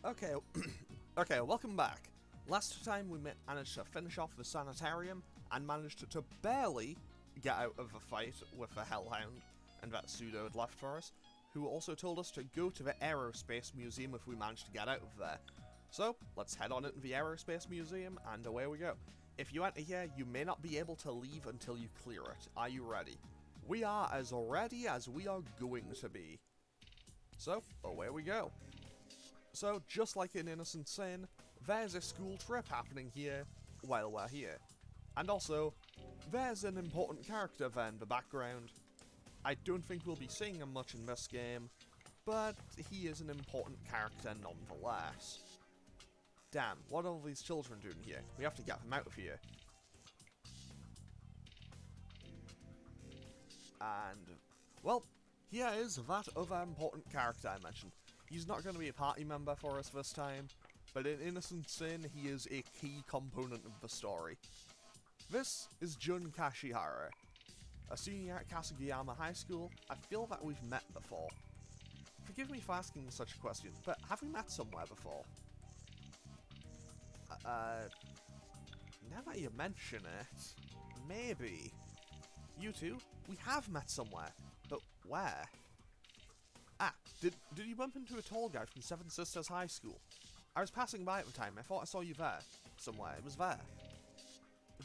Okay, okay, welcome back. Last time we managed to finish off the sanitarium and managed to barely get out of a fight with a hellhound and that Sudou had left for us, who also told us to go to the Aerospace Museum if we managed to get out of there. So, let's head on into the Aerospace Museum and away we go. If you enter here, you may not be able to leave until you clear it. Are you ready? We are as ready as we are going to be. So, away we go. So, just like in Innocent Sin, there's a school trip happening here while we're here. And also, there's an important character there in the background. I don't think we'll be seeing him much in this game, but he is an important character nonetheless. Damn, what are all these children doing here? We have to get them out of here. And, well, here is that other important character I mentioned. He's not going to be a party member for us this time, but in Innocent Sin, he is a key component of the story. This is Jun Kashihara, a senior at Kasugiyama High School. I feel that we've met before. Forgive me for asking such a question, but have we met somewhere before? Now that you mention it, maybe. You two, we have met somewhere, but where? Ah, did you bump into a tall guy from Seven Sisters High School? I was passing by at the time, I thought I saw you there. Somewhere, it was there.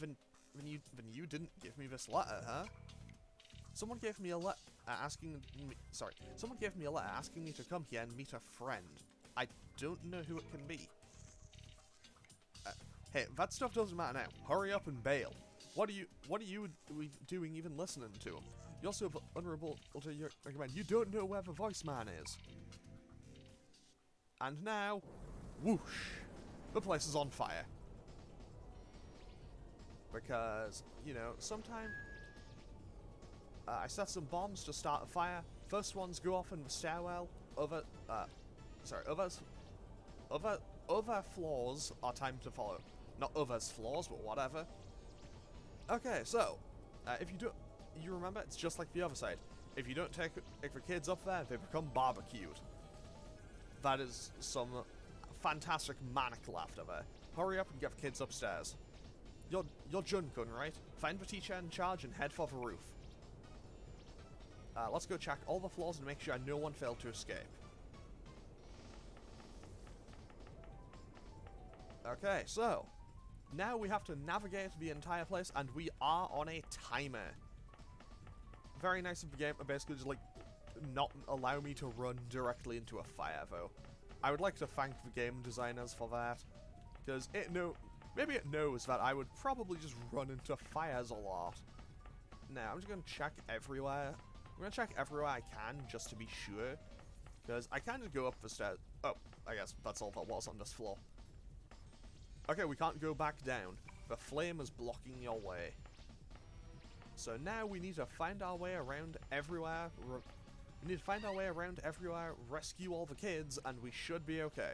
Then you didn't give me this letter, huh? Someone gave me a letter asking me to come here and meet a friend. I don't know who it can be. Hey, that stuff doesn't matter now. Hurry up and bail. What are you doing even listening to him? You're so vulnerable to your recommend. You don't know where the voice man is. And now, whoosh, the place is on fire. Because, you know, sometime I set some bombs to start a fire. First ones go off in the stairwell. Other flaws are time to follow. Not others' flaws, but whatever. Okay, so, you remember, it's just like the other side. If you don't take the kids up there, they become barbecued. That is some fantastic manic laughter there. Hurry up and get the kids upstairs. You're Jun-kun, right? Find the teacher in charge and head for the roof. Let's go check all the floors and make sure no one failed to escape. Okay, so, now we have to navigate the entire place, and we are on a timer. Very nice of the game to basically just, like, not allow me to run directly into a fire, though. I would like to thank the game designers for that, because maybe it knows that I would probably just run into fires a lot. Now, I'm just going to check everywhere. I'm going to check everywhere I can, just to be sure, because I can't just go up the stairs. Oh, I guess that's all there was on this floor. Okay, we can't go back down. The flame is blocking your way. So now we need to find our way around everywhere. Rescue all the kids, and we should be okay.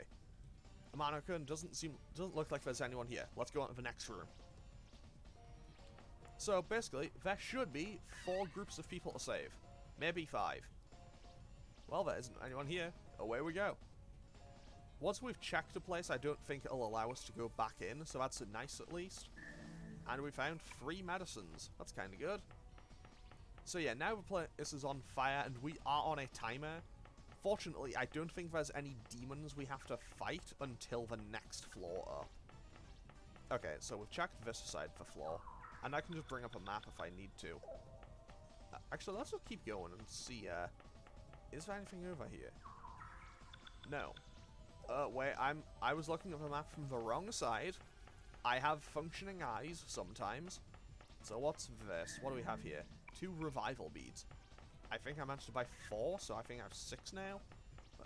Amano-kun doesn't look like there's anyone here. Let's go on to the next room. So basically, there should be 4 groups of people to save. Maybe 5. Well, there isn't anyone here. Away we go. Once we've checked the place, I don't think it'll allow us to go back in, so that's nice at least. And we found 3 medicines. That's kind of good. So yeah, now the place is on fire, and we are on a timer. Fortunately, I don't think there's any demons we have to fight until the next floor up. Okay, so we've checked this side of the floor, and I can just bring up a map if I need to. Actually, let's just keep going and see, is there anything over here? No. Wait, I was looking at the map from the wrong side. I have functioning eyes sometimes. So what's this? What do we have here? 2 revival beads. I think I managed to buy 4, so I think I have 6 now.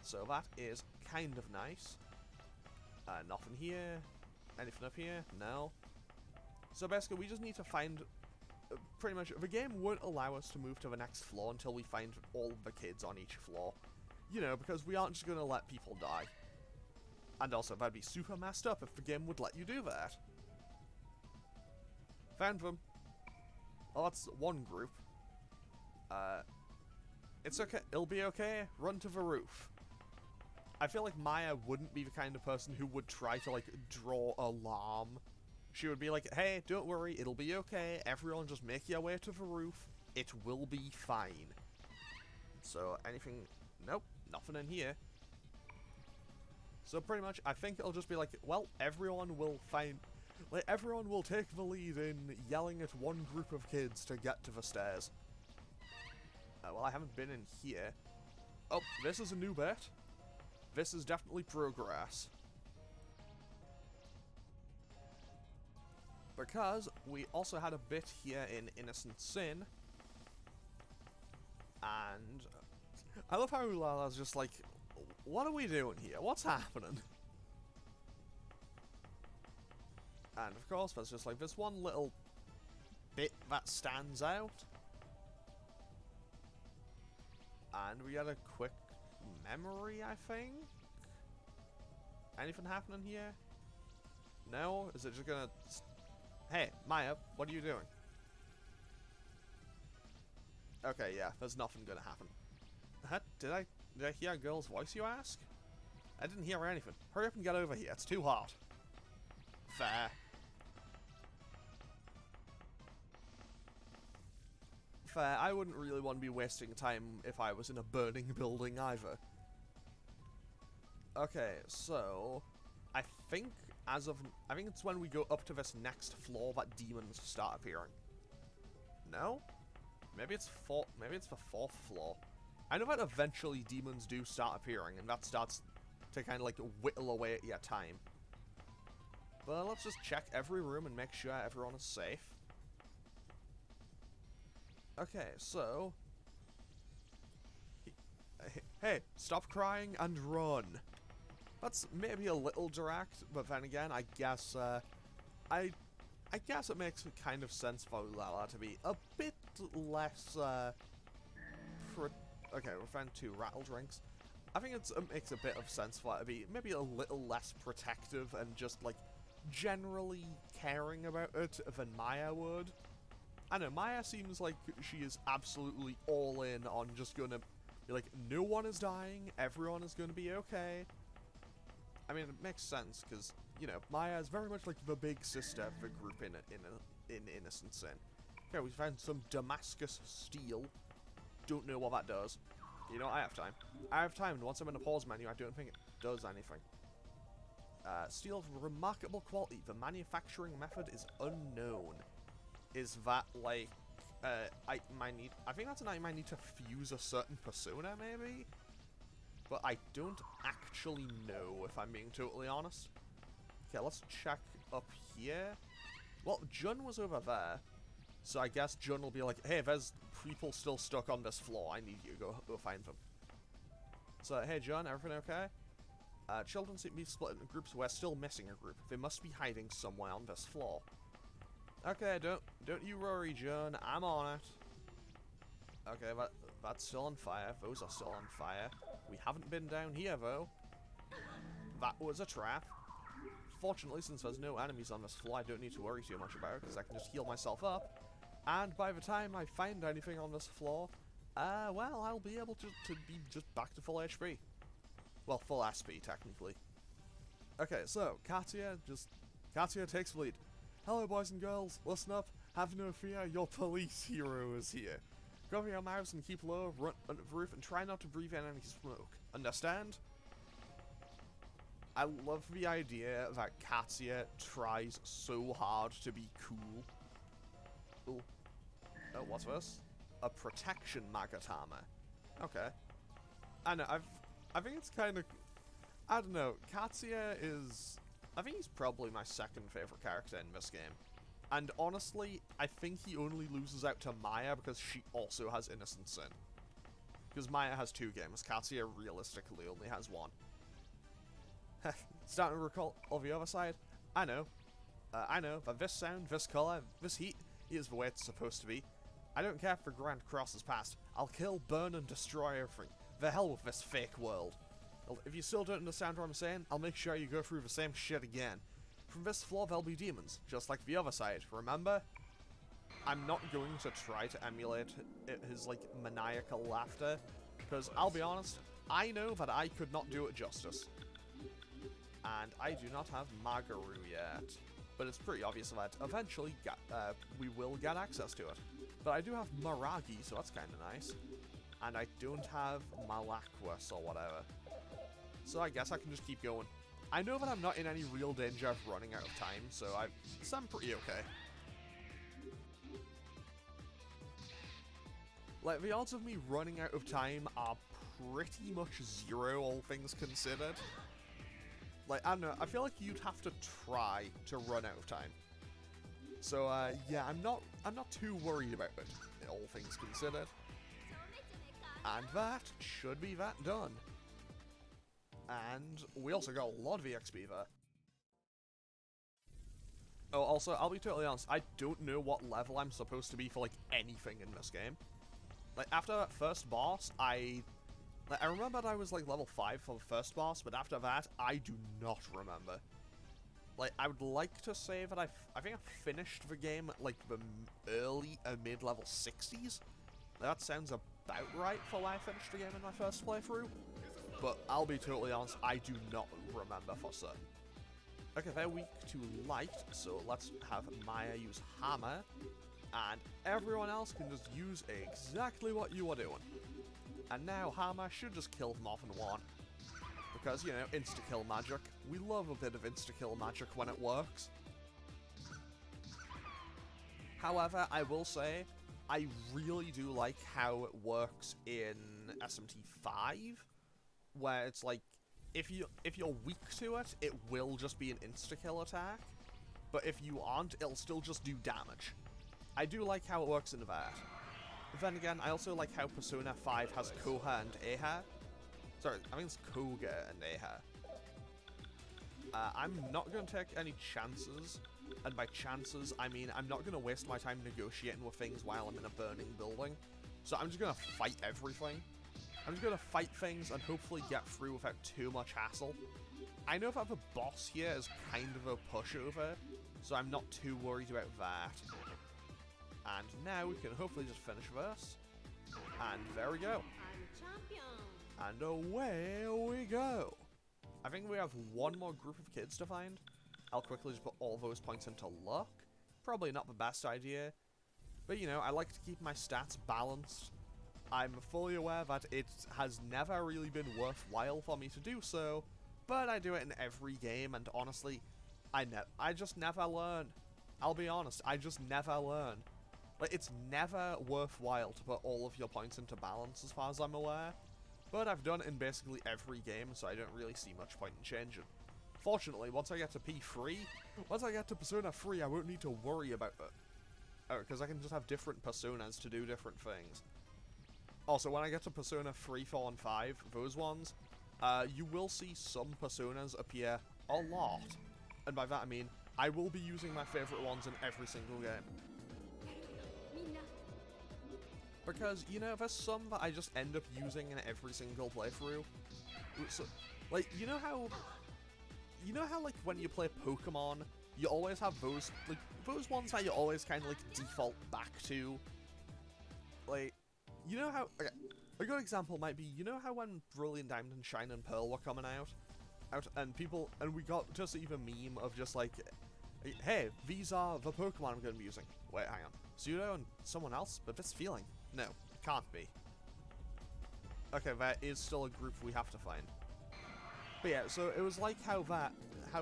So that is kind of nice. Nothing here. Anything up here? No. So basically, we just need to find... pretty much, the game won't allow us to move to the next floor until we find all the kids on each floor. You know, because we aren't just going to let people die. And also, that'd be super messed up if the game would let you do that. Found them. Well, that's one group. It's okay. It'll be okay. Run to the roof. I feel like Maya wouldn't be the kind of person who would try to, like, draw alarm. She would be like, hey, don't worry, it'll be okay. Everyone just make your way to the roof. It will be fine. So, anything... Nope, nothing in here. So pretty much, I think it'll just be like, well, everyone will find... Like, everyone will take the lead in yelling at one group of kids to get to the stairs. Well, I haven't been in here. Oh, this is a new bit. This is definitely progress. Because we also had a bit here in Innocent Sin. And I love how Lala's just like, what are we doing here? What's happening? And of course, there's just like this one little bit that stands out. And we had a quick memory, I think? Anything happening here? No? Is it just gonna... Hey, Maya, what are you doing? Okay, yeah, there's nothing gonna happen. Huh? Did I hear a girl's voice, you ask? I didn't hear anything. Hurry up and get over here, it's too hot. Fair. Fair, I wouldn't really want to be wasting time if I was in a burning building either. Okay, so... I think it's when we go up to this next floor that demons start appearing. No? Maybe it's the fourth floor. I know that eventually demons do start appearing, and that starts to kind of like whittle away at your time. But let's just check every room and make sure everyone is safe. Okay, so... Hey, stop crying and run. That's maybe a little direct, but then again, I guess, I guess it makes kind of sense for Lala to be a bit less, okay, we found 2 rattle drinks. I think it makes a bit of sense for her to be maybe a little less protective and just, like, generally caring about it than Maya would. I know, Maya seems like she is absolutely all in on just gonna be like, no one is dying, everyone is gonna be okay. I mean, it makes sense, because, you know, Maya is very much like the big sister of the group in Innocent Sin. Okay, we found some Damascus steel. Don't know what that does. You know, I have time. I have time, and once I'm in the pause menu, I don't think it does anything. Steel of remarkable quality. The manufacturing method is unknown. Is that, like, item I need... I think that's an item I need to fuse a certain persona, maybe? But I don't actually know, if I'm being totally honest. Okay, let's check up here. Well, Jun was over there. So I guess Jun will be like, hey, there's people still stuck on this floor. I need you to go find them. So, hey, Jun, everything okay? Children seem to be split into groups. We're still missing a group. They must be hiding somewhere on this floor. Okay, don't you worry, Jun. I'm on it. Okay, that's still on fire. Those are still on fire. We haven't been down here, though. That was a trap. Fortunately, since there's no enemies on this floor, I don't need to worry too much about it, because I can just heal myself up. And by the time I find anything on this floor, well, I'll be able to be just back to full HP. Well, full SP, technically. Okay, so, Katya takes the lead. Hello, boys and girls. Listen up. Have no fear. Your police hero is here. Cover your mouths and keep low, run under the roof, and try not to breathe in any smoke. Understand? I love the idea that Katya tries so hard to be cool. Ooh. Oh, what's this? A protection Magatama. Okay. I know, I think it's kind of... I don't know, Katya is... I think he's probably my second favorite character in this game. And honestly, I think he only loses out to Maya because she also has Innocent Sin. Because Maya has 2 games, Katya realistically only has 1. Starting to recall all the other side? I know. I know that this sound, this color, this heat is the way it's supposed to be. I don't care if the Grand Cross is passed. I'll kill, burn, and destroy everything. The hell with this fake world. If you still don't understand what I'm saying, I'll make sure you go through the same shit again. From this floor, there'll be demons, just like the other side, remember? I'm not going to try to emulate his, like, maniacal laughter, because I'll be honest, I know that I could not do it justice. And I do not have Magaru yet. But it's pretty obvious that eventually we will get access to it. But I do have Maragi, so that's kind of nice. And I don't have Malaquas or whatever. So I guess I can just keep going. I know that I'm not in any real danger of running out of time, so I'm pretty okay. Like, the odds of me running out of time are pretty much zero, all things considered. Like, I don't know, I feel like you'd have to try to run out of time. So, yeah, I'm not too worried about it, all things considered. And that should be that done. And we also got a lot of EXP there. Oh, also, I'll be totally honest, I don't know what level I'm supposed to be for, like, anything in this game. Like, after that first boss, I remember that I was, like, level 5 for the first boss, but after that, I do not remember. Like, I would like to say that I think I finished the game at, like, the early and mid-level 60s. That sounds about right for when I finished the game in my first playthrough. But I'll be totally honest, I do not remember for certain. Okay, they're weak to light, so let's have Maya use hammer. And everyone else can just use exactly what you are doing. And now hammer should just kill them off in one. Because, you know, insta-kill magic. We love a bit of insta-kill magic when it works. However, I will say, I really do like how it works in SMT5. Where it's like, if you're weak to it, it will just be an insta-kill attack. But if you aren't, it'll still just do damage. I do like how it works in that. Then again, I also like how Persona 5 has Koha and Eha. Sorry, I think it's Koga and Eha. I'm not going to take any chances. And by chances, I mean I'm not going to waste my time negotiating with things while I'm in a burning building. So I'm just going to fight everything. I'm just going to fight things and hopefully get through without too much hassle. I know that the boss here is kind of a pushover, so I'm not too worried about that. And now we can hopefully just finish this. And there we go. And away we go. I think we have one more group of kids to find. I'll quickly just put all those points into luck. Probably not the best idea. But you know, I like to keep my stats balanced. I'm fully aware that it has never really been worthwhile for me to do so, but I do it in every game, and honestly, I just never learn. I'll be honest, I just never learn. Like, it's never worthwhile to put all of your points into balance as far as I'm aware, but I've done it in basically every game, so I don't really see much point in changing. Fortunately, once I get to P3, once I get to Persona 3, I won't need to worry about it. Oh, because I can just have different personas to do different things. Also, when I get to Persona 3, 4, and 5, those ones, you will see some personas appear a lot. And by that I mean, I will be using my favourite ones in every single game. Because, you know, there's some that I just end up using in every single playthrough. So, like, you know how, like, when you play Pokemon, you always have those, like, those ones that you always kind of, like, default back to? Like, you know how, okay, a good example might be, you know how when Brilliant Diamond and Shine and Pearl were coming out, and we got just even a meme of just like, hey, these are the Pokemon I'm going to be using. Wait, hang on. Sudou and someone else? But this feeling? No, it can't be. Okay, there is still a group we have to find. But yeah, so it was like how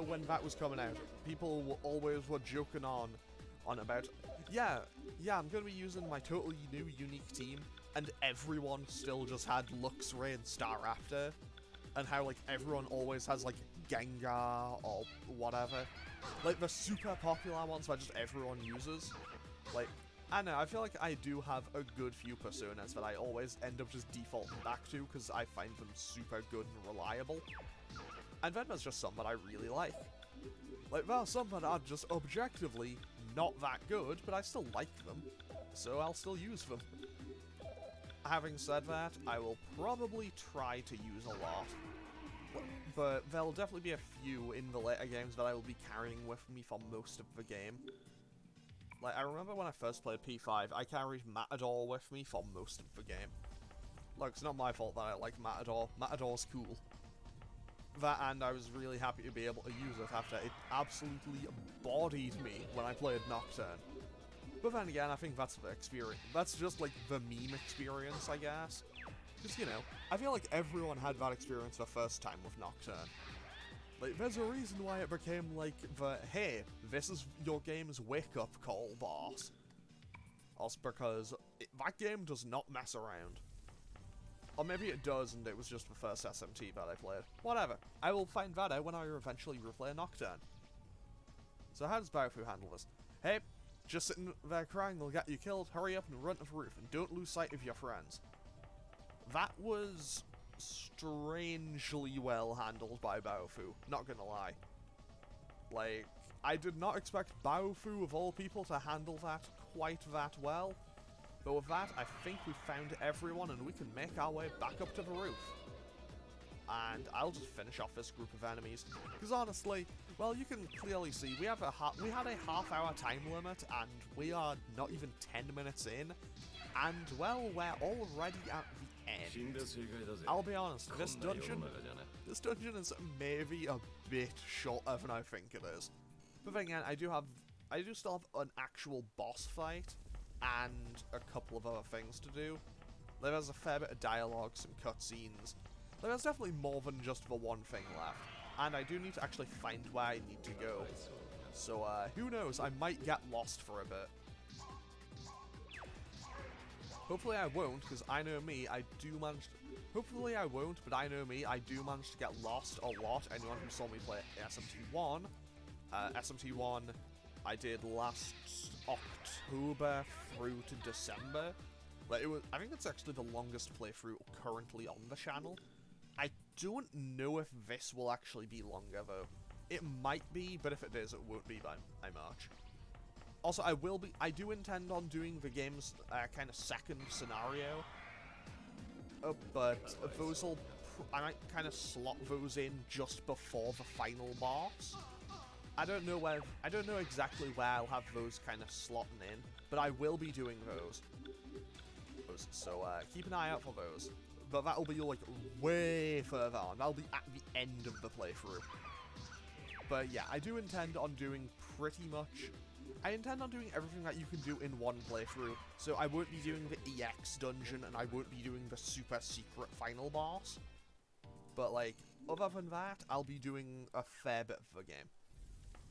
when that was coming out, people always were joking on about, yeah, I'm going to be using my totally new, unique team, and everyone still just had Luxray and Staraptor, and how, like, everyone always has, like, Gengar or whatever. Like, the super popular ones that just everyone uses. Like, I don't know, I feel like I do have a good few personas that I always end up just defaulting back to, because I find them super good and reliable. And then there's just some that I really like. Like, there are some that are just objectively not that good, but I still like them, so I'll still use them. Having said that, I will probably try to use a lot, but there'll definitely be a few in the later games that I will be carrying with me for most of the game. Like, I remember when I first played P5, I carried Matador with me for most of the game. Look, it's not my fault that I like Matador. Matador's cool. That, and I was really happy to be able to use it after it absolutely bodied me when I played Nocturne. But then again, I think that's the experience. That's just like the meme experience, I guess. Because, you know, I feel like everyone had that experience the first time with Nocturne. Like, there's a reason why it became like the, hey, this is your game's wake-up call, boss. Also because that game does not mess around. Or maybe it does and it was just the first SMT that I played. Whatever. I will find that out when I eventually replay Nocturne. So how does Baofu handle this? Hey, just sitting there crying, they'll get you killed. Hurry up and run to the roof, and don't lose sight of your friends. That was strangely well handled by Baofu, not gonna lie. Like, I did not expect Baofu, of all people, to handle that quite that well. But with that, I think we've found everyone, and we can make our way back up to the roof. And I'll just finish off this group of enemies. Because honestly, well, you can clearly see we had a half-hour time limit, and we are not even 10 minutes in. And, well, we're already at the end. I'll be honest, this dungeon is maybe a bit shorter than I think it is. But then again, I do still have an actual boss fight, and a couple of other things to do. There's a fair bit of dialogue, some cutscenes. There's definitely more than just the one thing left. And I do need to actually find where I need to go. So, who knows, I might get lost for a bit. Hopefully I won't, because I know me, hopefully I won't, but I know me, I do manage to get lost a lot. Anyone who saw me play SMT1, SMT1 I did last October through to December. Like, I think it's actually the longest playthrough currently on the channel. I don't know if this will actually be longer, though. It might be, but if it is, it won't be by much. Also, I do intend on doing the game's kind of second scenario. But I might kind of slot those in just before the final boss. I don't know exactly where I'll have those kind of slotting in, but I will be doing those. So, keep an eye out for those. But that'll be, like, way further on. That'll be at the end of the playthrough. But yeah, I do intend on doing pretty much... I intend on doing everything that you can do in one playthrough. So I won't be doing the EX dungeon, and I won't be doing the super secret final boss. But, like, other than that, I'll be doing a fair bit of the game.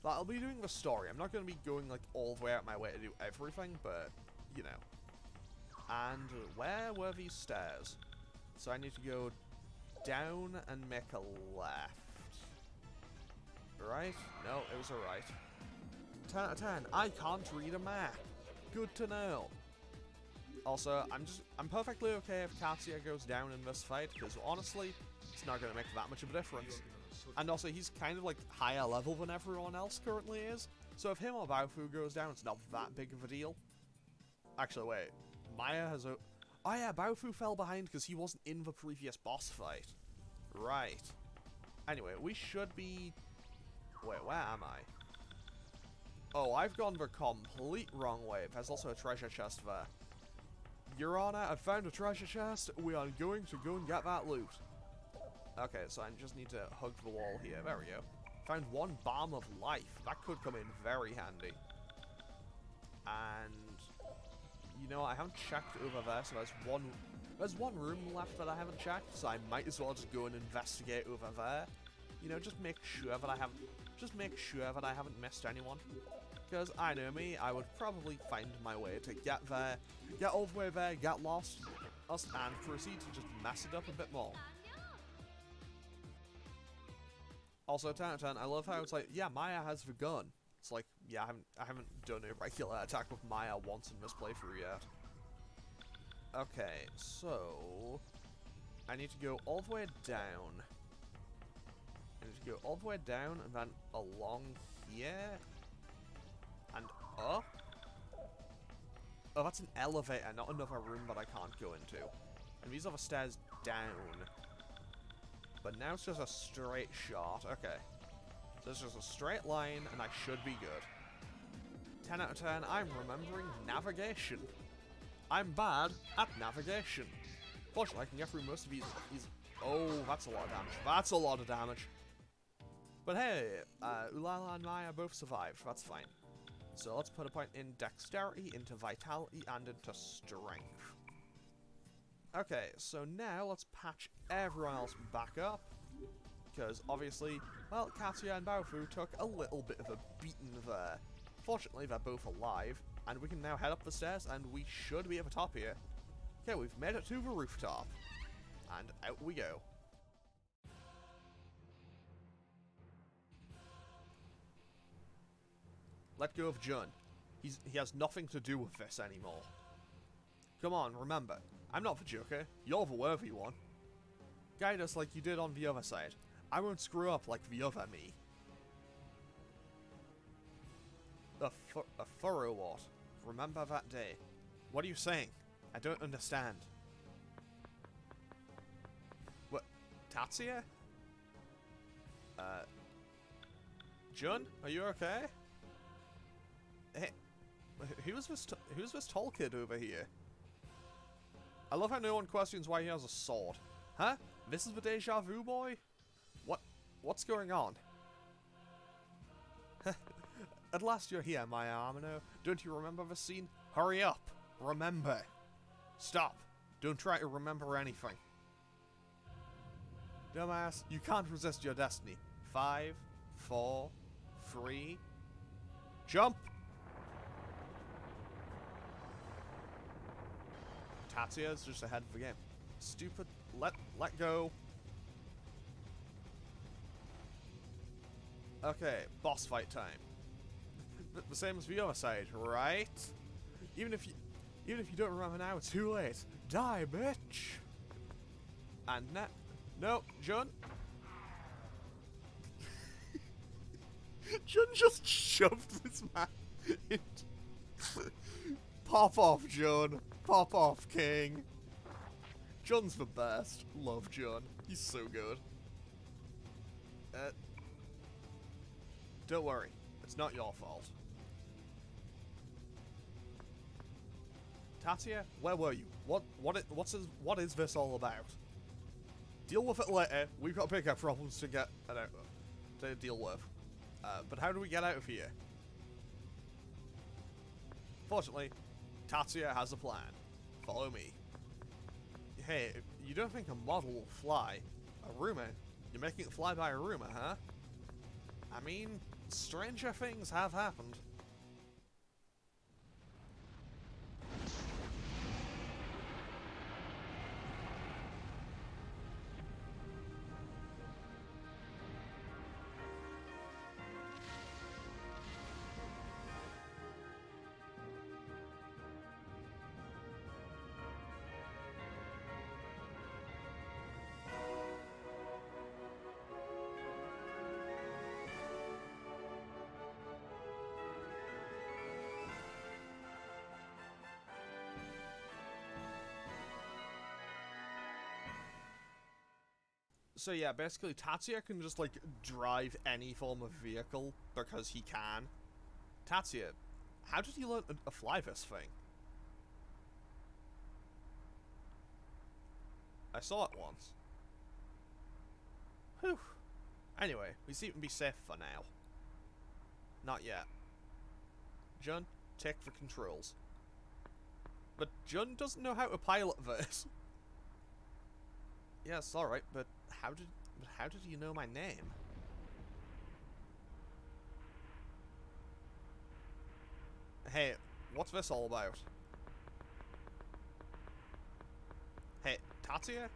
But I'll be doing the story. I'm not going to be going, like, all the way out my way to do everything, but, you know. And where were these stairs? So I need to go down and make a left. Right? No, it was a right. 10 out of 10. I can't read a map. Good to know. Also, I'm perfectly okay if Tatsuya goes down in this fight, because honestly, it's not going to make that much of a difference. And also, he's kind of like higher level than everyone else currently is. So if him or Baofu goes down, it's not that big of a deal. Actually, wait. Maya has a... Oh yeah, Baofu fell behind because he wasn't in the previous boss fight. Right. Anyway, we should be... Wait, where am I? Oh, I've gone the complete wrong way. There's also a treasure chest there. Your Honor, I've found a treasure chest. We are going to go and get that loot. Okay, so I just need to hug the wall here. There we go. Found one Balm of Life. That could come in very handy. And... You know, I haven't checked over there, so there's one room left that I haven't checked, so I might as well just go and investigate over there. You know, just make sure that I haven't missed anyone. Because I know me, I would probably find my way to get there, get all the way there, get lost, and proceed to just mess it up a bit more. Also, 10 out of 10, I love how it's like, yeah, Maya has the gun. It's like, yeah, I haven't done a regular attack with Maya once in this playthrough yet. Okay, so... I need to go all the way down. I need to go all the way down and then along here. And up. Oh, that's an elevator, not another room that I can't go into. And these are the stairs down. But now it's just a straight shot. Okay. So it's just a straight line, and I should be good. 10 out of 10, I'm remembering navigation. I'm bad at navigation. Fortunately, I can get through most of these. Oh, that's a lot of damage. That's a lot of damage. But hey, Ulala and Maya both survived. That's fine. So let's put a point in dexterity, into vitality, and into strength. Okay, so now let's patch everyone else back up. Because obviously, well, Tatsuya and Baofu took a little bit of a beating there. Fortunately, they're both alive, and we can now head up the stairs, and we should be at the top here. Okay, we've made it to the rooftop. And out we go. Let go of Jun. He has nothing to do with this anymore. Come on, remember, I'm not the Joker. You're the worthy one. Guide us like you did on the other side. I won't screw up like the other me. A furrow what? Remember that day. What are you saying? I don't understand. What? Tatsuya? Jun? Are you okay? Hey, who's this tall kid over here? I love how no one questions why he has a sword. Huh? This is the deja vu boy? What's going on? At last you're here, Maya Amino. Don't you remember the scene? Hurry up! Remember! Stop! Don't try to remember anything. Dumbass, you can't resist your destiny. 5, 4, 3... Jump! Tatsuya's just ahead of the game. Stupid. Let go. Okay, boss fight time. The same as the other side, right? Even if you don't remember now, it's too late. Die, bitch. And now, no, Jun. Jun just shoved this man into. Pop off, Jun. Pop off, King. Jun's the best. Love Jun. He's so good. Don't worry. It's not your fault. Tatsuya, where were you? What is this all about? Deal with it later. We've got bigger problems to deal with. But how do we get out of here? Fortunately, Tatsuya has a plan. Follow me. Hey, you don't think a model will fly? A rumor? You're making it fly by a rumor, huh? I mean, stranger things have happened. So yeah, basically Tatsuya can just, like, drive any form of vehicle because he can. Tatsuya, how did he learn to fly this thing? I saw it once. Whew. Anyway, we seem to be safe for now. Not yet. Jun, take the controls. But Jun doesn't know how to pilot this. Yes, alright, but how did you know my name? Hey, what's this all about? Hey, Tatsuya?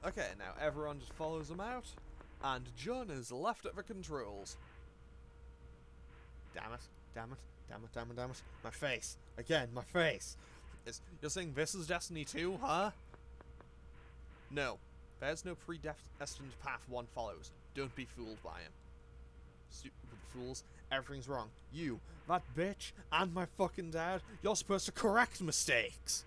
Okay, now everyone just follows him out, and Jun is left at the controls. Damn it, damn it, damn it, damn it, damn it. My face. Again, my face. You're saying this is Destiny 2, huh? No. There's no predestined path one follows. Don't be fooled by him. Stupid fools. Everything's wrong. You, that bitch, and my fucking dad, you're supposed to correct mistakes.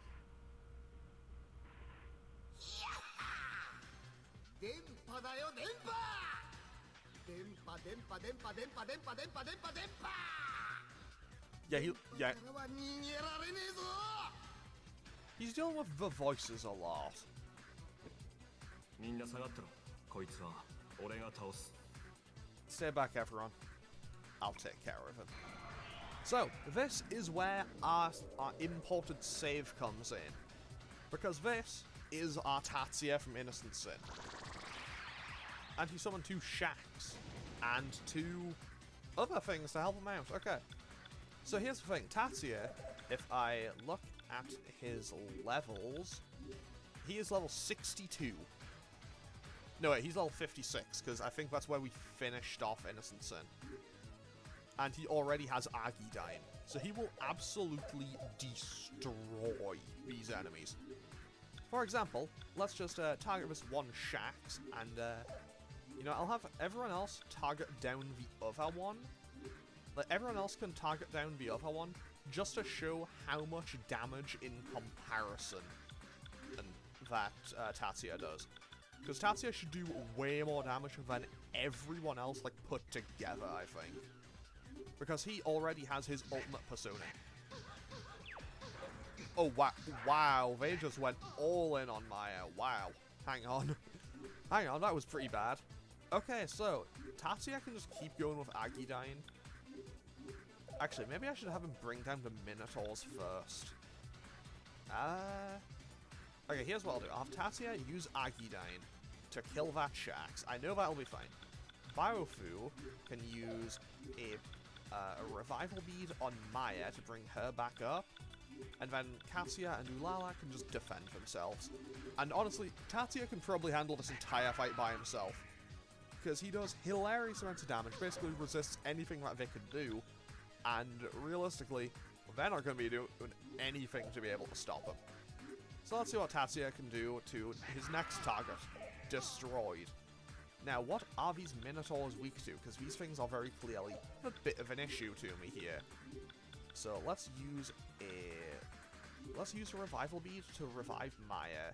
Yeah. He's dealing with the voices a lot. Stay back, everyone. I'll take care of him. So, this is where our imported save comes in. Because this is our Tatsuya from Innocent Sin. And he summoned 2 shacks. And 2 other things to help him out. Okay. So here's the thing. Tatsuya, if I look at his levels, he is level 62. No, wait, he's level 56, because I think that's where we finished off Innocent Sin. And he already has Agidyne, so he will absolutely destroy these enemies. For example, let's just target this one Shax, and, you know, I'll have everyone else target down the other one. Like, everyone else can target down the other one, just to show how much damage in comparison that Tatsuya does. Because Tatsuya should do way more damage than everyone else, like, put together, I think. Because he already has his ultimate persona. Oh, wow, they just went all in on Maya. Wow. Hang on. Hang on, that was pretty bad. Okay, so, Tatsuya can just keep going with Agidyne. Actually, maybe I should have him bring down the Minotaurs first. Okay, here's what I'll do. I'll have Tatsuya use Agidyne to kill that Shax. I know that'll be fine. Biofu can use a revival bead on Maya to bring her back up. And then Tatsuya and Ulala can just defend themselves. And honestly, Tatsuya can probably handle this entire fight by himself. Because he does hilarious amounts of damage, basically resists anything that they can do. And realistically, they're not going to be doing anything to be able to stop him. So let's see what Tatsuya can do to his next target, Destroyed. Now, what are these Minotaurs weak to? Because these things are very clearly a bit of an issue to me here. So let's use a revival bead to revive Maya.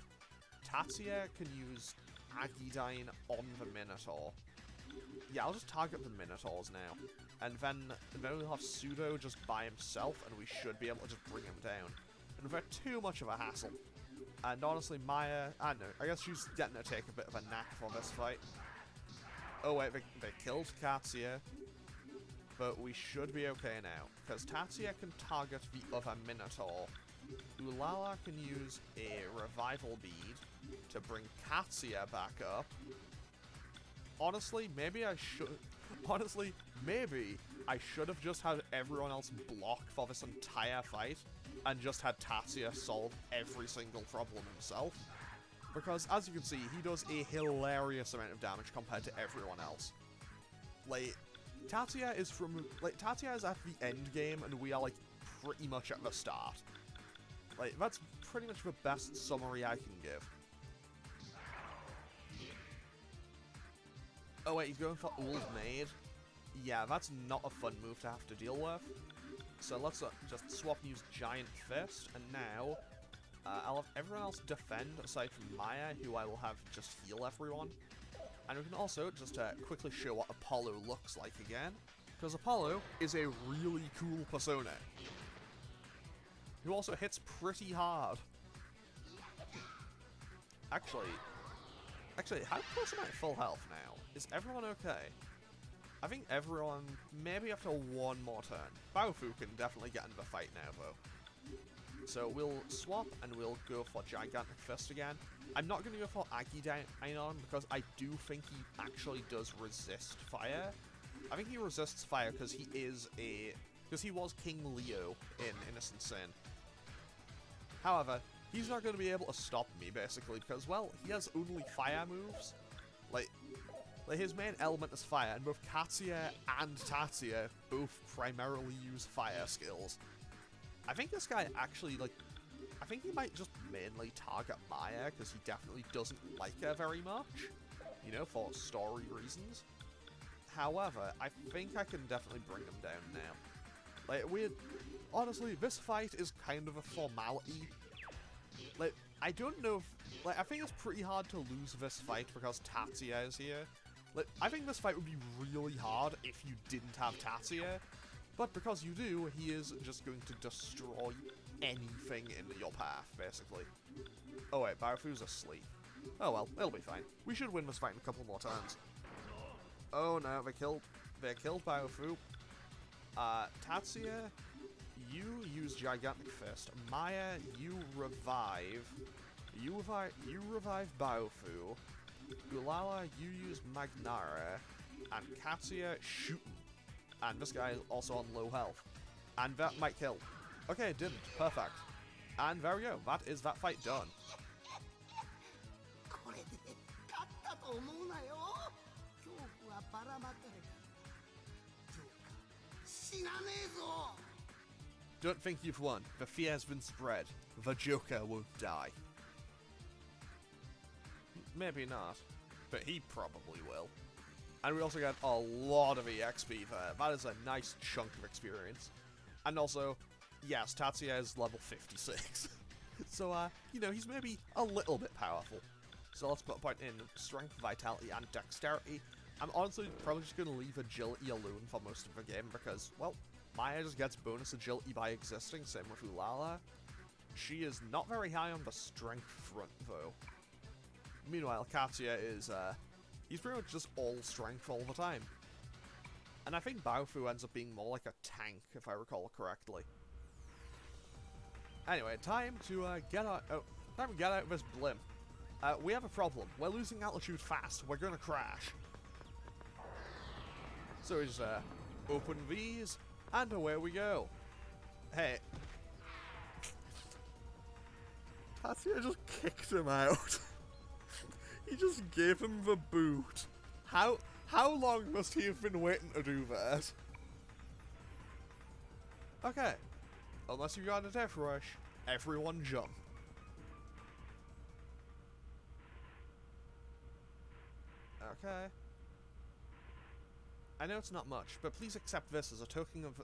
Tatsuya can use Agidyne on the Minotaur. Yeah, I'll just target the Minotaurs now. And then we'll have Sudou just by himself, and we should be able to just bring him down. And without too much of a hassle. And honestly, Maya, I don't know, I guess she's getting to take a bit of a knack for this fight. Oh wait, they killed Tatsuya. But we should be okay now, because Tatsuya can target the other Minotaur. Ulala can use a revival bead to bring Tatsuya back up. Honestly, maybe I should have just had everyone else block for this entire fight, and just had Tatsuya solve every single problem himself. Because, as you can see, he does a hilarious amount of damage compared to everyone else. Like, Tatsuya is at the end game, and we are, like, pretty much at the start. Like, that's pretty much the best summary I can give. Oh wait, he's going for Old Maid. Yeah, that's not a fun move to have to deal with. So let's just swap and use Giant Fist, and now I'll have everyone else defend aside from Maya, who I will have just heal everyone. And we can also just quickly show what Apollo looks like again, because Apollo is a really cool persona, who also hits pretty hard. Actually, how close am I at full health now? Is everyone okay? I think everyone, maybe after one more turn. Baofu can definitely get into the fight now, though. So we'll swap, and we'll go for Gigantic Fist again. I'm not going to go for Agidyne on, because I do think he actually does resist fire. I think he resists fire because he was King Leo in Innocent Sin. However, he's not going to be able to stop me, basically, because, well, he has only fire moves. Like his main element is fire, and both Katsuya and Tatsuya both primarily use fire skills. I think this guy actually, I think he might just mainly target Maya, because he definitely doesn't like her very much, you know, for story reasons. However, I think I can definitely bring him down now. Honestly, this fight is kind of a formality. I don't know if, I think it's pretty hard to lose this fight because Tatsuya is here. I think this fight would be really hard if you didn't have Tatsuya, But because you do, he is just going to destroy anything in your path, basically. Oh wait, Baofu's asleep. Oh well, it'll be fine. We should win this fight in a couple more turns. Oh no, they killed Baofu. Tatsuya, you use Gigantic Fist. Maya, you revive Baofu. Ulala, you use Magnara. And Katsuya, shoot him. And this guy is also on low health. And that might kill. Okay, it didn't. Perfect. And there we go. That is that fight done. Don't think you've won. The fear has been spread. The Joker won't die. Maybe not. But he probably will. And we also get a lot of EXP there. That is a nice chunk of experience. And also, yes, Tatsuya is level 56. So, you know, he's maybe a little bit powerful. So let's put a point in strength, vitality, and dexterity. I'm honestly probably just going to leave agility alone for most of the game because, well, Maya just gets bonus agility by existing, same with Ulala. She is not very high on the strength front, though. Meanwhile, Katsuya is, he's pretty much just all strength all the time. And I think Baofu ends up being more like a tank, if I recall correctly. Anyway, time to get out of this blimp. We have a problem. We're losing altitude fast. We're gonna crash. So we just open these, and away we go. Hey. Tatsuya just kicked him out. He just gave him the boot. How long must he have been waiting to do that? Okay. Unless you got a death rush, everyone jump. Okay. I know it's not much, but please accept this as a token of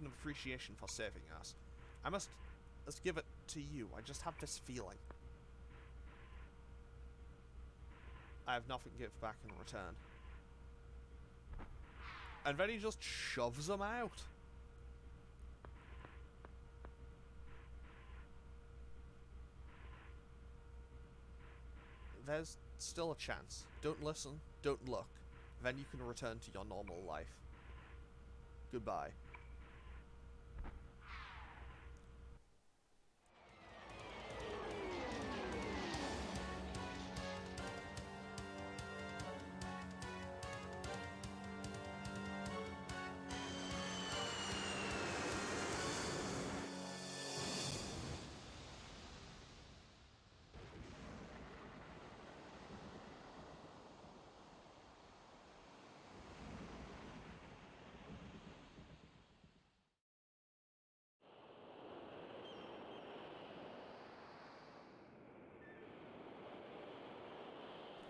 appreciation for saving us. I must give it to you. I just have this feeling. I have nothing to give back in return. And then he just shoves them out. There's still a chance. Don't listen, don't look. Then you can return to your normal life. Goodbye.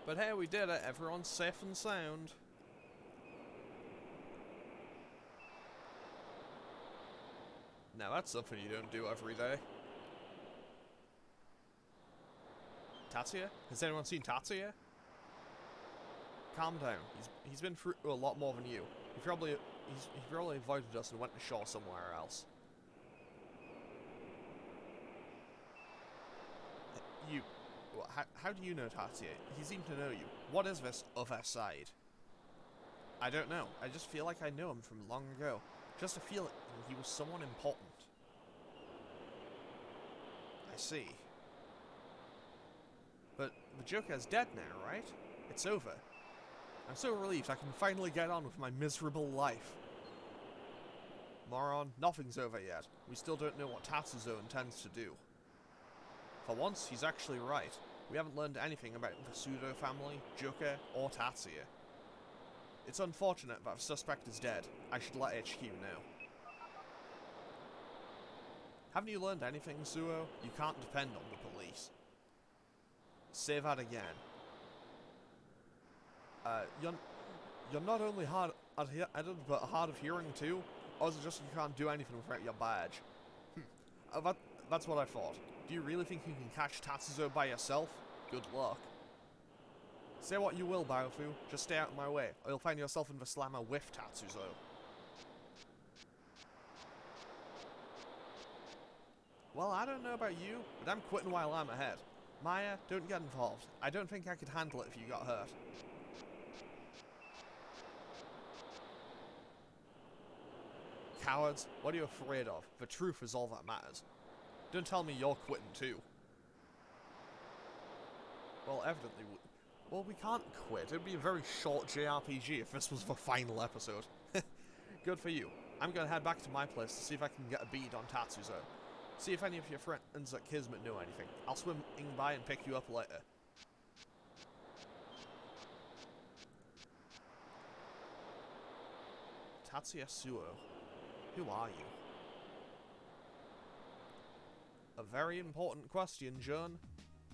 But hey, we did it. Everyone's safe and sound. Now that's something you don't do every day. Tatsuya? Has anyone seen Tatsuya? Calm down. He's been through a lot more than you. He probably avoided us and went ashore somewhere else. You. How do you know Tatsuya? He seemed to know you. What is this other side? I don't know. I just feel like I know him from long ago. Just a feeling he was someone important. I see. But the Joker's dead now, right? It's over. I'm so relieved I can finally get on with my miserable life. Moron, nothing's over yet. We still don't know what Tatsuya intends to do. For once, he's actually right. We haven't learned anything about the Sudou family, Joker, or Tatsuya. It's unfortunate that the suspect is dead. I should let HQ know. Haven't you learned anything, Suo? You can't depend on the police. Say that again. You're not only hard-headed, but hard of hearing too? Or is it just you can't do anything without your badge? That's what I thought. Do you really think you can catch Tatsuya by yourself? Good luck. Say what you will, Baofu. Just stay out of my way, or you'll find yourself in the slammer with Tatsuya. Well, I don't know about you, but I'm quitting while I'm ahead. Maya, don't get involved. I don't think I could handle it if you got hurt. Cowards, what are you afraid of? The truth is all that matters. Don't tell me you're quitting too. Well, evidently, we can't quit. It'd be a very short JRPG if this was the final episode. Good for you. I'm gonna head back to my place to see if I can get a bead on Tatsuya. See if any of your friends at Kismet know anything. I'll swim by and pick you up later. Tatsuya Sudou. Who are you? A very important question, John.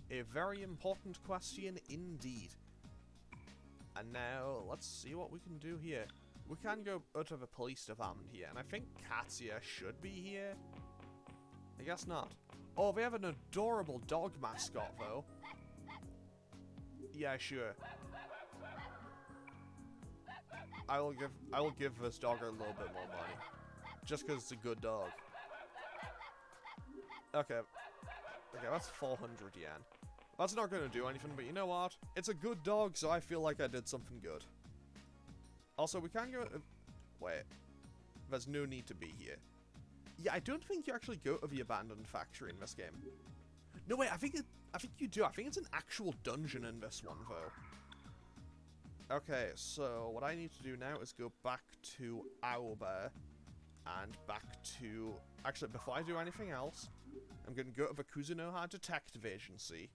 A very important question indeed. And now, let's see what we can do here. We can go out of a police department here, and I think Tatsuya should be here. I guess not. Oh, they have an adorable dog mascot, though. Yeah, sure. I will give this dog a little bit more money. Just because it's a good dog. Okay. Okay, that's 400 yen. That's not going to do anything, but you know what? It's a good dog, so I feel like I did something good. Also, we can go... wait. There's no need to be here. Yeah, I don't think you actually go to the abandoned factory in this game. No, wait, I think you do. I think it's an actual dungeon in this one, though. Okay, so what I need to do now is go back to Aoba and back to... Actually, before I do anything else, I'm going to go to the Kuzunoha Detective Agency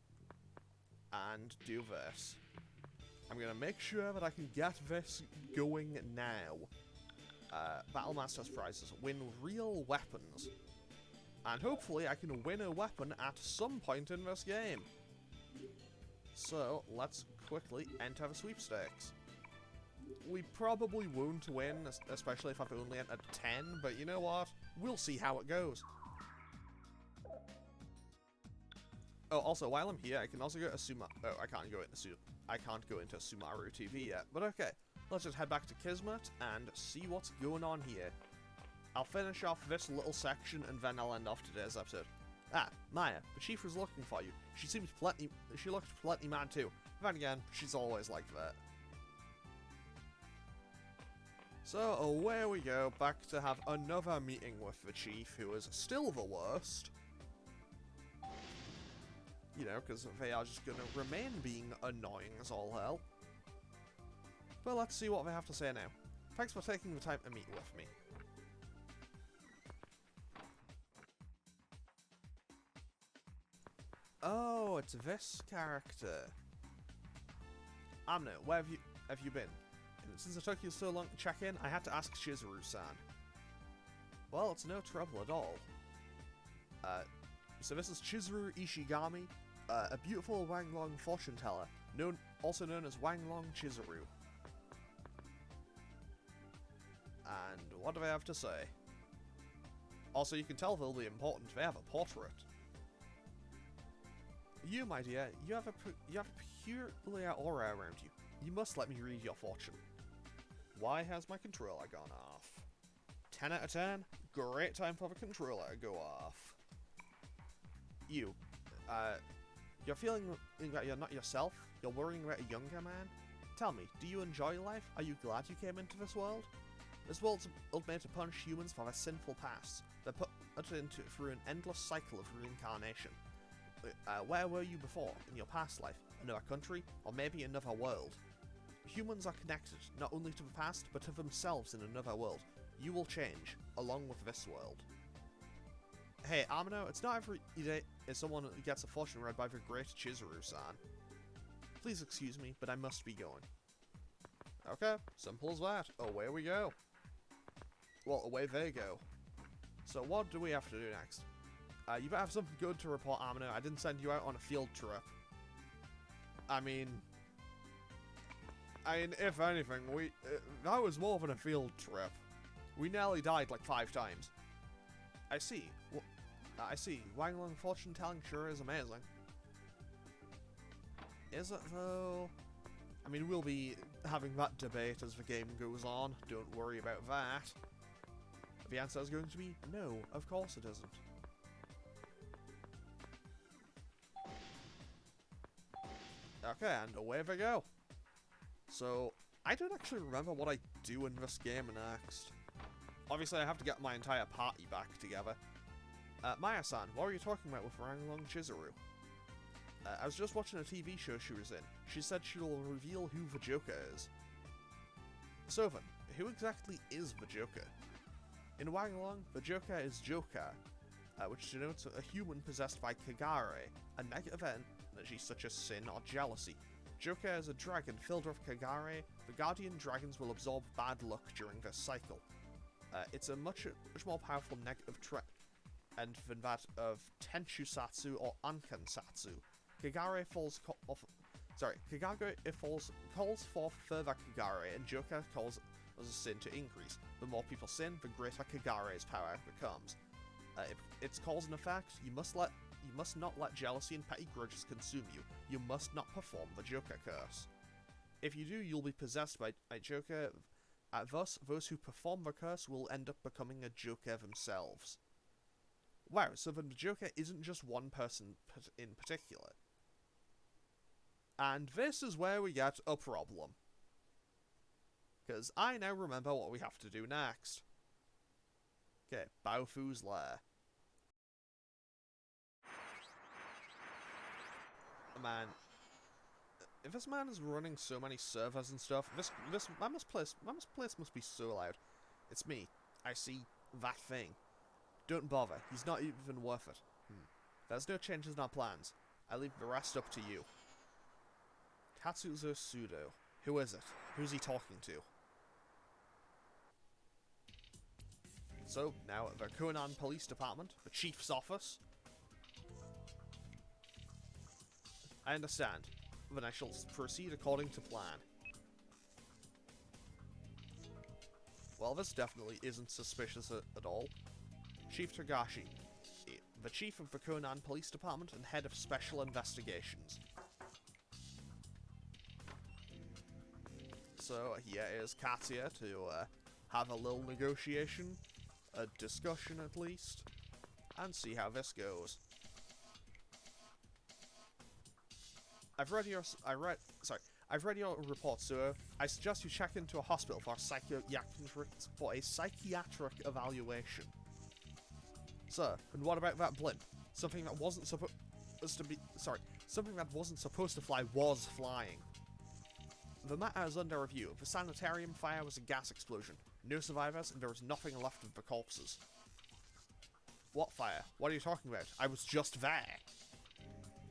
and do this. I'm going to make sure that I can get this going now. Battle Masters prizes. Win real weapons. And hopefully I can win a weapon at some point in this game. So, let's quickly enter the sweepstakes. We probably won't win, especially if I've only entered 10, but you know what? We'll see how it goes. Oh, also, while I'm here, I can also go to Oh, I can't go into Sumaru TV yet, but okay. Let's just head back to Kismet and see what's going on here. I'll finish off this little section and then I'll end off today's episode. Ah, Maya, the chief was looking for you. She looked plenty mad too. Then again, she's always like that. So away we go, back to have another meeting with the chief, who is still the worst. You know, because they are just going to remain being annoying as all hell. But let's see what they have to say now. Thanks for taking the time to meet with me. Oh, it's this character. Amno, where have you been? And since it took you so long to check in, I had to ask Chizuru-san. Well, it's no trouble at all. So this is Chizuru Ishigami, a beautiful Wanglong fortune teller, also known as Wanglong Chizuru. And what do they have to say? Also, you can tell they'll be important. They have a portrait. You, my dear, you have a peculiar aura around you. You must let me read your fortune. Why has my controller gone off? 10 out of 10. Great time for the controller to go off. You're feeling that you're not yourself? You're worrying about a younger man? Tell me, do you enjoy life? Are you glad you came into this world? This world's made to punish humans for their sinful pasts. They're put through an endless cycle of reincarnation. Where were you before, in your past life? Another country? Or maybe another world? Humans are connected, not only to the past, but to themselves in another world. You will change, along with this world. Hey, Amino, it's not every day someone gets a fortune read by the great Chizuru-san. Please excuse me, but I must be going. Okay, simple as that. Away we go. Well, away they go. So what do we have to do next? You better have something good to report, Amino. I didn't send you out on a field trip. I mean, if anything, that was more than a field trip. We nearly died like 5 times. I see. Well, I see. Wanglong fortune telling sure is amazing. Is it though? I mean, we'll be having that debate as the game goes on. Don't worry about that. The answer is going to be no, of course it isn't. Okay, and away we go. So, I don't actually remember what I do in this game next. Obviously, I have to get my entire party back together. Maya-san, what were you talking about with Ranglong Chizuru? I was just watching a TV show she was in. She said she will reveal who the Joker is. So then, who exactly is the Joker? In Wanglong, the Joker is Joker, which denotes a human possessed by Kagare, a negative energy such as sin or jealousy. Joker is a dragon filled with Kagare. The guardian dragons will absorb bad luck during this cycle. It's a much more powerful negative trend than that of Tenshusatsu or Ankansatsu. Kagare calls forth further Kagare, and Joker calls as a sin to increase. The more people sin, the greater Kagare's power becomes. It's cause and effect. You must not let jealousy and petty grudges consume you. You must not perform the Joker curse. If you do, you'll be possessed by Joker. Thus, those who perform the curse will end up becoming a Joker themselves. Wow, so the Joker isn't just one person in particular. And this is where we get a problem. Because I now remember what we have to do next. Okay, Baofu's lair. Man, if this man is running so many servers and stuff, this Mama's place must be so loud. It's me. I see that thing. Don't bother. He's not even worth it. There's no changes in our plans. I leave the rest up to you. Tatsuya Sudou. Who is it? Who's he talking to? So, now at the Konan Police Department, the Chief's office. I understand. Then I shall proceed according to plan. Well, this definitely isn't suspicious at all. Chief Togashi, the Chief of the Konan Police Department and Head of Special Investigations. So, here is Tatsuya to have a little negotiation, a discussion at least, and see how this goes. I've read your report, sir. I suggest you check into a hospital for a psychiatric evaluation. Sir, and what about that blimp? Something that wasn't supposed to fly was flying. The matter is under review. The sanitarium fire was a gas explosion. No survivors, and there was nothing left of the corpses. What fire? What are you talking about? I was just there.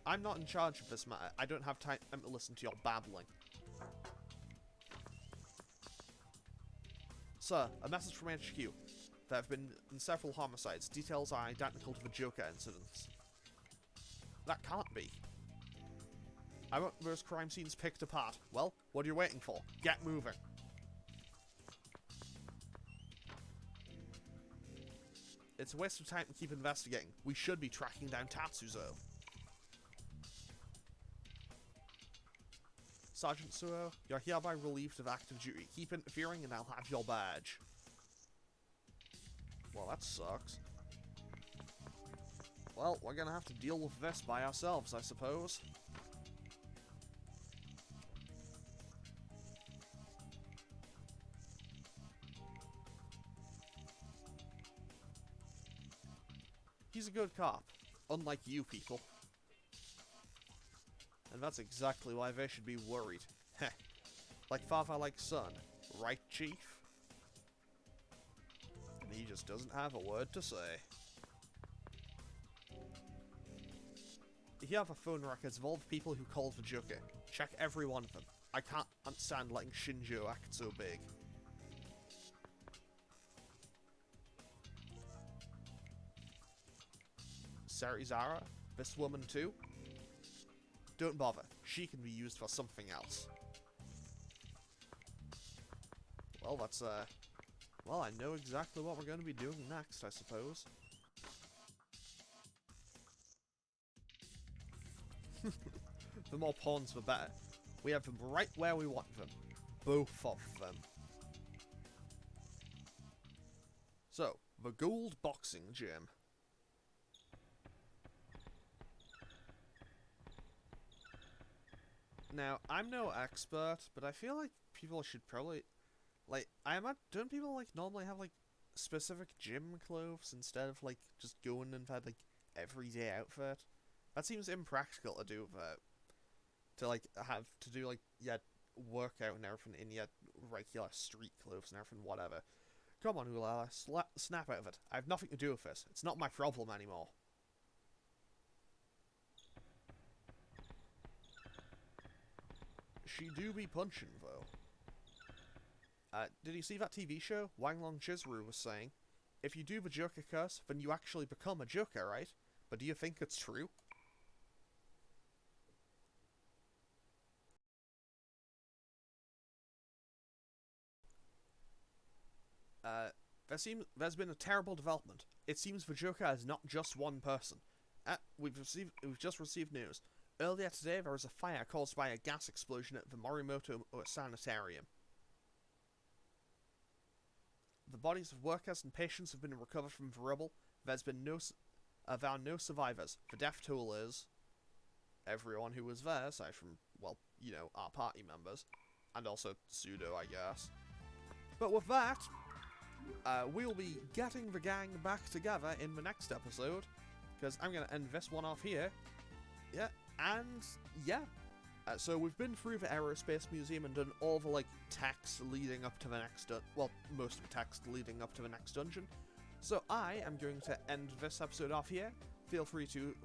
I'm not in charge of this matter. I don't have time to listen to your babbling. Sir, a message from HQ. There have been several homicides. Details are identical to the Joker incidents. That can't be. I want those crime scenes picked apart. Well, what are you waiting for? Get moving. It's a waste of time to keep investigating. We should be tracking down Tatsuya. Sergeant Suo, you're hereby relieved of active duty. Keep interfering and I'll have your badge. Well, that sucks. Well, we're gonna have to deal with this by ourselves, I suppose. He's a good cop, unlike you people. And that's exactly why they should be worried. Heh. Like father, like son. Right, Chief? And he just doesn't have a word to say. Here are the phone records of all the people who called the Joker. Check every one of them. I can't understand letting Shinjo act so big. Sarizara? This woman too? Don't bother. She can be used for something else. Well, that's, well, I know exactly what we're going to be doing next, I suppose. The more pawns, the better. We have them right where we want them. Both of them. So, the Gold Boxing Gym. Now, I'm no expert, but I feel like people should probably... Like, don't people, like, normally have, like, specific gym clothes instead of, like, just going in that, like, everyday outfit? That seems impractical to do, to, like, have to do, like, yeah, workout and everything in your regular street clothes and everything, whatever. Come on, Ulala, snap out of it. I have nothing to do with this. It's not my problem anymore. She do be punching, though. Did you see that TV show? Wanglong Chizuru was saying, if you do the Joker curse, then you actually become a Joker, right? But do you think it's true? There's been a terrible development. It seems the Joker is not just one person. We've just received news. Earlier today, there was a fire caused by a gas explosion at the Morimoto Sanitarium. The bodies of workers and patients have been recovered from the rubble. There are no survivors. The death toll is everyone who was there, aside from, well, you know, our party members, and also Sudou, I guess. But with that, we'll be getting the gang back together in the next episode, because I'm going to end this one off here. Yeah, and yeah. So we've been through the Aerospace Museum and done all the, like, text leading up to the next, well, most of the text leading up to the next dungeon. So I am going to end this episode off here. Feel free to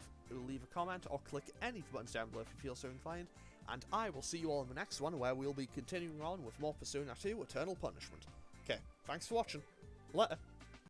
leave a comment or click any of the buttons down below if you feel so inclined. And I will see you all in the next one, where we'll be continuing on with more Persona 2 Eternal Punishment. Okay, thanks for watching. Later.